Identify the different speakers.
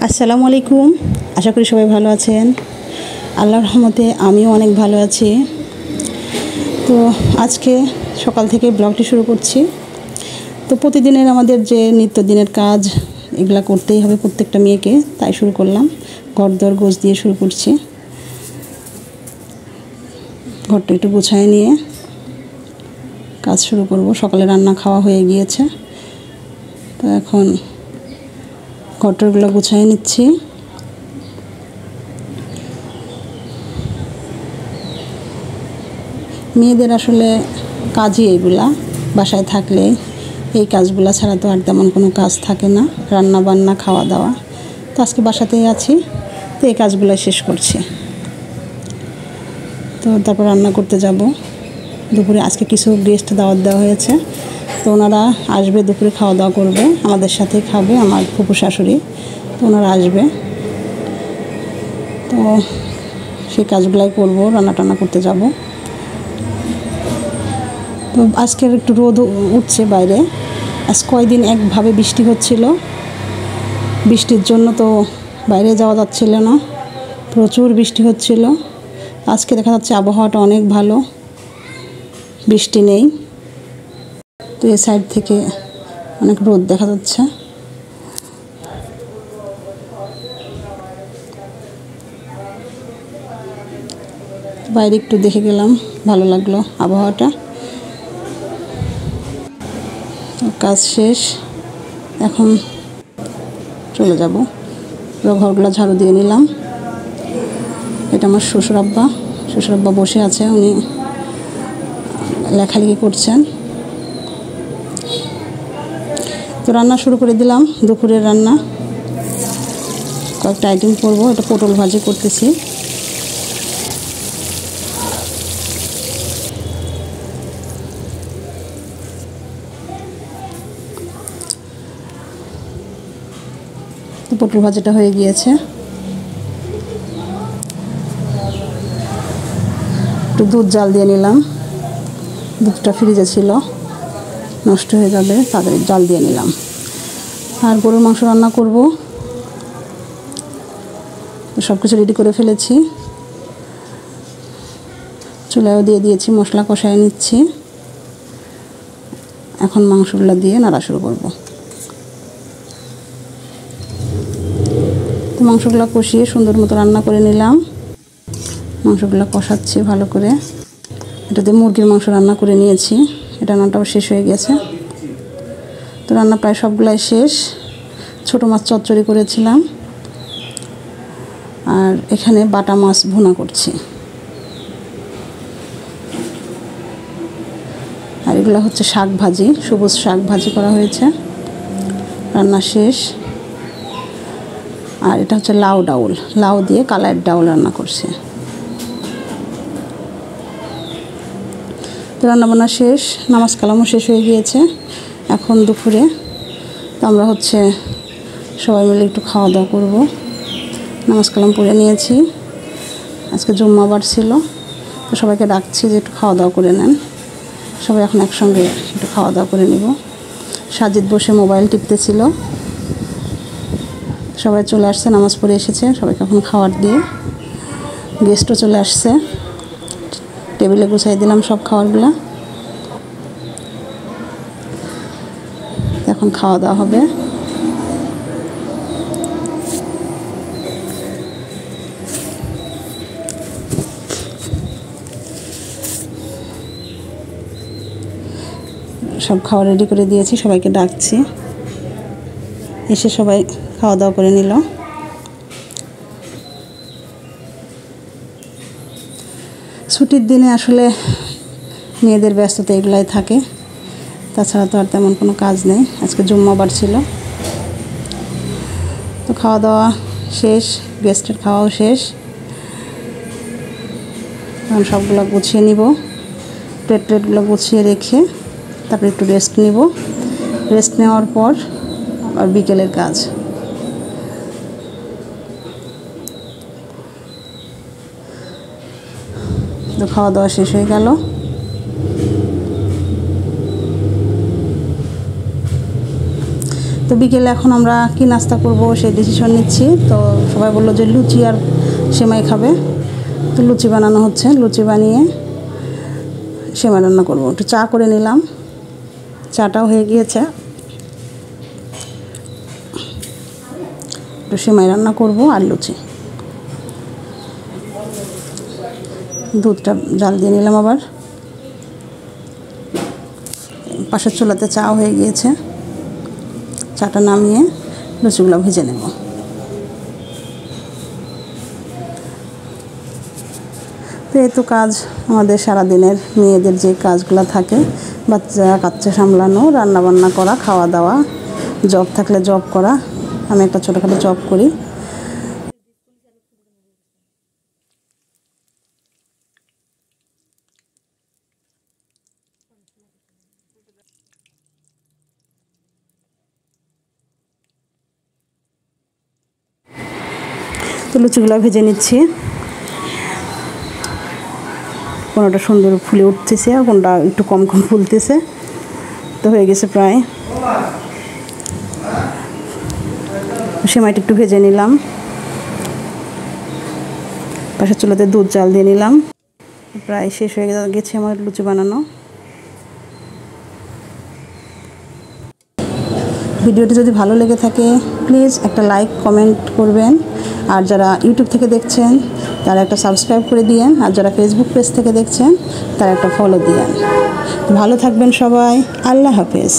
Speaker 1: আসসালামু আলাইকুম। আশা করি সবাই ভালো আছেন। আল্লাহর রহমতে আমিও অনেক ভালো আছি। তো আজকে সকাল থেকে ব্লগটি শুরু করছি। তো প্রতিদিনের আমাদের যে নিত্যদিনের কাজ এগুলা করতেই হবে প্রত্যেকটা মেয়েকে, তাই শুরু করলাম। ঘরদোর গোছ দিয়ে শুরু করছি। ঘরটা একটু গুছায় নিয়ে কাজ শুরু করব। সকালে রান্না খাওয়া হয়ে গিয়েছে, তো এখন ঘরটারগুলো গুছাই নিচ্ছি। মেয়েদের আসলে কাজই এইগুলা, বাসায় থাকলে এই কাজগুলো ছাড়া তো আর তেমন কোনো কাজ থাকে না। রান্না বান্না খাওয়া দাওয়া, তো আজকে বাসাতেই আছি, তো এই কাজগুলো শেষ করছি। তো তারপর রান্না করতে যাব। দুপুরে আজকে কিছু গেস্ট দাওয়াত দেওয়া হয়েছে, তো ওনারা আসবে, দুপুরে খাওয়া দাওয়া করবে, আমাদের সাথে খাবে, আমার ফুপু শাশুড়ি, তো ওনারা আসবে। তো সেই কাজগুলাই করব, রান্না টান্না করতে যাব। তো আজকের একটু রোদ উঠছে বাইরে। আজ কয়দিন একভাবে বৃষ্টি হচ্ছিল, বৃষ্টির জন্য তো বাইরে যাওয়া যাচ্ছিল না, প্রচুর বৃষ্টি হচ্ছিল। আজকে দেখা যাচ্ছে আবহাওয়াটা অনেক ভালো, বৃষ্টি নেই। তো এই সাইড থেকে অনেক রোদ দেখা যাচ্ছে। বাইরে একটু দেখে গেলাম, ভালো লাগলো আবহাওয়াটা। কাজ শেষ, এখন চলে যাব। ঘরগুলো ঝাড়ু দিয়ে নিলাম। এটা আমার শ্বশুরাব্বা বসে আছে, উনি লেখালেখি করছেন। তো রান্না শুরু করে দিলাম, দুপুরের রান্না। কয়েকটা আইটেম করবো। এটা পটল ভাজি করতেছি। তো পটল ভাজিটা হয়ে গিয়েছে। একটু দুধ জাল দিয়ে নিলাম, দুধটা ফ্রিজে ছিল, নষ্ট হয়ে যাবে, তাড়াতাড়ি জাল দিয়ে নিলাম। আর গরুর মাংস রান্না করব, সব কিছু রেডি করে ফেলেছি। চুলায়ও দিয়ে দিয়েছি, মশলা কষায় নিচ্ছি। এখন মাংসগুলো দিয়ে নাড়া শুরু করব। তো মাংসগুলো কষিয়ে সুন্দর মতো রান্না করে নিলাম। মাংসগুলো কষাচ্ছি ভালো করে। এটাতে মুরগির মাংস রান্না করে নিয়েছি, এটা রান্নাটাও শেষ হয়ে গেছে। তো রান্না প্রায় সবগুলাই শেষ। ছোটো মাছ চচ্চড়ি করেছিলাম, আর এখানে বাটা মাছ ভুনা করছি। আর এগুলো হচ্ছে শাক ভাজি, সবুজ শাক ভাজি করা হয়েছে। রান্না শেষ। আর এটা হচ্ছে লাউ দিয়ে কালাইয়ের ডাউল রান্না করছে। তো রান্নাবান্না শেষ, নামাজ কালামও শেষ হয়ে গিয়েছে। এখন দুপুরে তো আমরা সবাই মিলে একটু খাওয়া দাওয়া করব। নামাজ কালাম পড়ে নিয়েছি, আজকে জুম্মাবার ছিল, তো সবাইকে ডাকছি যে একটু খাওয়া দাওয়া করে নেন। সবাই এখন একসঙ্গে একটু খাওয়া দাওয়া করে নিব। সাজিদ বসে মোবাইল টিপতেছিল। সবাই চলে আসছে, নামাজ পড়ে এসেছে, সবাইকে এখন খাবার দিয়ে। গেস্টও চলে আসছে, টেবিলে গুছাই দিলাম সব খাবারগুলো। এখন খাওয়া দাওয়া হবে। সব খাওয়া রেডি করে দিয়েছি, সবাইকে ডাকছি, এসে সবাই খাওয়া দাওয়া করে নিল। ছুটির দিনে আসলে মেয়েদের ব্যস্ততা এগুলাই থাকে, তাছাড়া তো আর তেমন কোনো কাজ নেই। আজকে জুম্মাবার ছিল, তো খাওয়া দাওয়া শেষ, গেস্টের খাওয়াও শেষ। এখন সবগুলো গুছিয়ে নিব, প্লেটগুলো গুছিয়ে রেখে তারপরে একটু রেস্ট নিব। রেস্ট নেওয়ার পর আবার বিকেলের কাজ। তো খাওয়া দাওয়া শেষ হয়ে গেল। তো বিকেলে এখন আমরা কি নাস্তা করব সেই ডিসিশন নিচ্ছি। তো সবাই বললো যে লুচি আর সেমাই খাবে, তো লুচি বানানো হচ্ছে। লুচি বানিয়ে সেমাই রান্না করব। একটু চা করে নিলাম, চাটাও হয়ে গিয়েছে। একটু সেমাই রান্না করব আর লুচি। দুধটা জাল দিয়ে নিলাম, আবার পাশের চুলাতে চাও হয়ে গিয়েছে। চাটা নামিয়ে লুচিগুলো ভেজে নেব। তো এই তো কাজ আমাদের সারাদিনের, মেয়েদের যে কাজগুলো থাকে, বাচ্চা কাচ্চা সামলানো, রান্নাবান্না করা, খাওয়া দাওয়া, জব থাকলে জব করা। আমি একটা ছোটোখাটো জব করি। তো লুচিগুলো ভেজে নিচ্ছি। কোনোটা সুন্দর ফুলে উঠতেছে, আর কোনটা একটু কম কম ফুলতেছে। তো হয়ে গেছে প্রায়। সেমাইটা একটু ভেজে নিলাম, পাশের চুলাতে দুধ জাল দিয়ে নিলাম। প্রায় শেষ হয়ে গেছে আমার লুচি বানানো। ভিডিওটি যদি ভালো লেগে থাকে প্লিজ একটা লাইক কমেন্ট করবেন। আর যারা ইউটিউব থেকে দেখছেন তারা একটা সাবস্ক্রাইব করে দিয়েন। আর যারা ফেসবুক পেজ থেকে দেখছেন তারা একটা ফলো দিয়েন। ভালো থাকবেন সবাই। আল্লাহ হাফেজ।